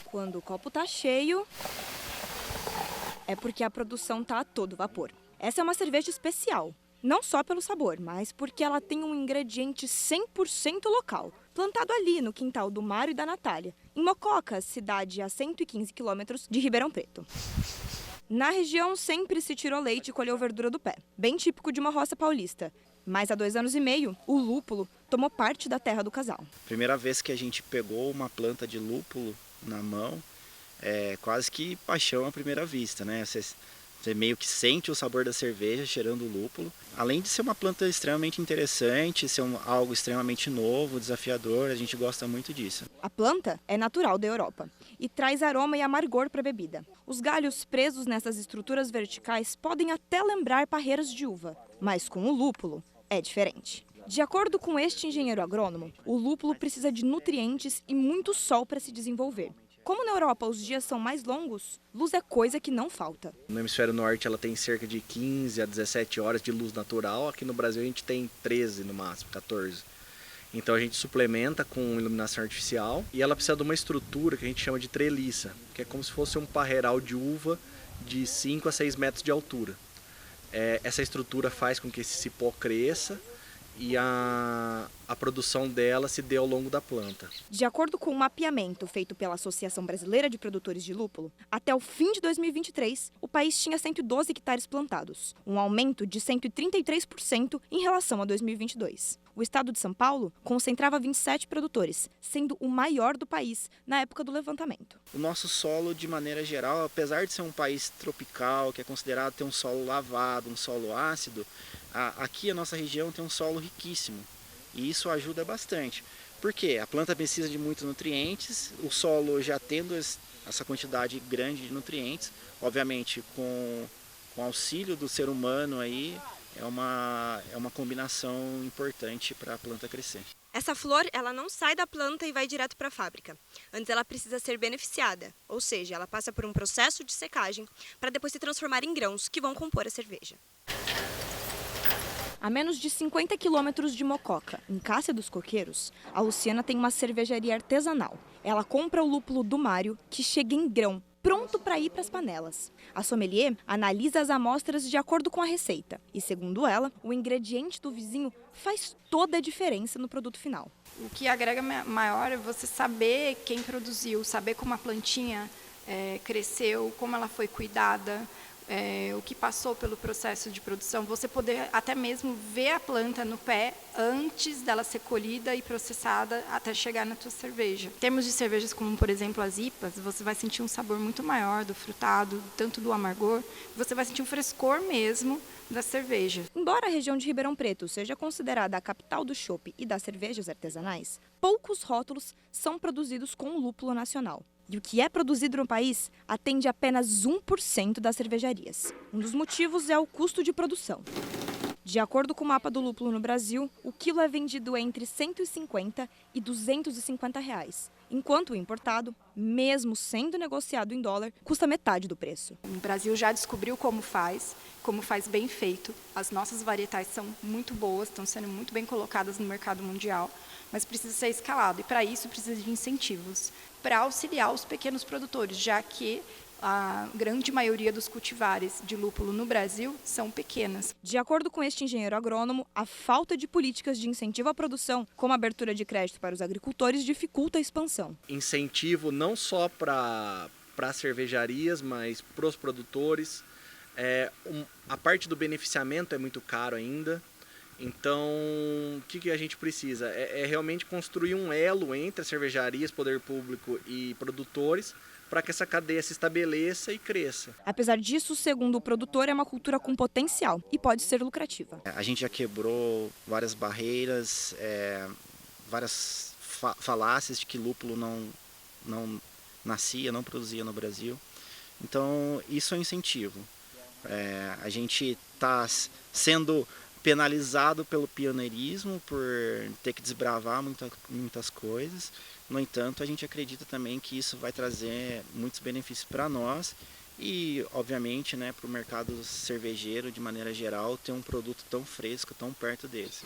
Quando o copo tá cheio, é porque a produção tá a todo vapor. Essa é uma cerveja especial, não só pelo sabor, mas porque ela tem um ingrediente 100% local, plantado ali no quintal do Mário e da Natália, em Mococa, cidade a 115 quilômetros de Ribeirão Preto. Na região sempre se tirou leite e colheu verdura do pé, bem típico de uma roça paulista. Mas há 2 anos e meio, o lúpulo tomou parte da terra do casal. Primeira vez que a gente pegou uma planta de lúpulo na mão, é quase que paixão à primeira vista, né? Você meio que sente o sabor da cerveja cheirando o lúpulo. Além de ser uma planta extremamente interessante, ser algo extremamente novo, desafiador, a gente gosta muito disso. A planta é natural da Europa e traz aroma e amargor para a bebida. Os galhos presos nessas estruturas verticais podem até lembrar parreiras de uva, mas com o lúpulo é diferente. De acordo com este engenheiro agrônomo, o lúpulo precisa de nutrientes e muito sol para se desenvolver. Como na Europa os dias são mais longos, luz é coisa que não falta. No hemisfério norte ela tem cerca de 15 a 17 horas de luz natural, aqui no Brasil a gente tem 13 no máximo, 14. Então a gente suplementa com iluminação artificial e ela precisa de uma estrutura que a gente chama de treliça, que é como se fosse um parreiral de uva de 5 a 6 metros de altura. Essa estrutura faz com que esse cipó cresça e a produção dela se dê ao longo da planta. De acordo com um mapeamento feito pela Associação Brasileira de Produtores de Lúpulo, até o fim de 2023, o país tinha 112 hectares plantados, um aumento de 133% em relação a 2022. O estado de São Paulo concentrava 27 produtores, sendo o maior do país na época do levantamento. O nosso solo, de maneira geral, apesar de ser um país tropical, que é considerado ter um solo lavado, um solo ácido, aqui a nossa região tem um solo riquíssimo e isso ajuda bastante. Por quê? A planta precisa de muitos nutrientes, o solo já tendo essa quantidade grande de nutrientes, obviamente com auxílio do ser humano aí, é uma combinação importante para a planta crescer. Essa flor, ela não sai da planta e vai direto para a fábrica. Antes ela precisa ser beneficiada, ou seja, ela passa por um processo de secagem para depois se transformar em grãos que vão compor a cerveja. A menos de 50 quilômetros de Mococa, em Cássia dos Coqueiros, a Luciana tem uma cervejaria artesanal. Ela compra o lúpulo do Mário, que chega em grão, pronto para ir para as panelas. A sommelier analisa as amostras de acordo com a receita. E, segundo ela, o ingrediente do vizinho faz toda a diferença no produto final. O que agrega maior é você saber quem produziu, saber como a plantinha cresceu, como ela foi cuidada, o que passou pelo processo de produção, você poder até mesmo ver a planta no pé antes dela ser colhida e processada até chegar na tua cerveja. Em termos de cervejas como, por exemplo, as IPAs, você vai sentir um sabor muito maior do frutado, tanto do amargor, você vai sentir um frescor mesmo da cerveja. Embora a região de Ribeirão Preto seja considerada a capital do chopp e das cervejas artesanais, poucos rótulos são produzidos com lúpulo nacional. E o que é produzido no país atende apenas 1% das cervejarias. Um dos motivos é o custo de produção. De acordo com o mapa do lúpulo no Brasil, o quilo é vendido entre 150 e 250 reais, enquanto o importado, mesmo sendo negociado em dólar, custa metade do preço. O Brasil já descobriu como faz bem feito. As nossas varietais são muito boas, estão sendo muito bem colocadas no mercado mundial, mas precisa ser escalado e para isso precisa de incentivos para auxiliar os pequenos produtores, já que a grande maioria dos cultivares de lúpulo no Brasil são pequenas. De acordo com este engenheiro agrônomo, a falta de políticas de incentivo à produção, como a abertura de crédito para os agricultores, dificulta a expansão. Incentivo não só para cervejarias, mas para os produtores. A parte do beneficiamento é muito caro ainda. Então, o que a gente precisa? É realmente construir um elo entre as cervejarias, poder público e produtores, para que essa cadeia se estabeleça e cresça. Apesar disso, segundo o produtor, é uma cultura com potencial e pode ser lucrativa. A gente já quebrou várias barreiras, várias falácias de que lúpulo não nascia, não produzia no Brasil. Então, isso é um incentivo. A gente está sendo penalizado pelo pioneirismo, por ter que desbravar muitas coisas. No entanto, a gente acredita também que isso vai trazer muitos benefícios para nós e, obviamente, para o mercado cervejeiro, de maneira geral, ter um produto tão fresco, tão perto deles.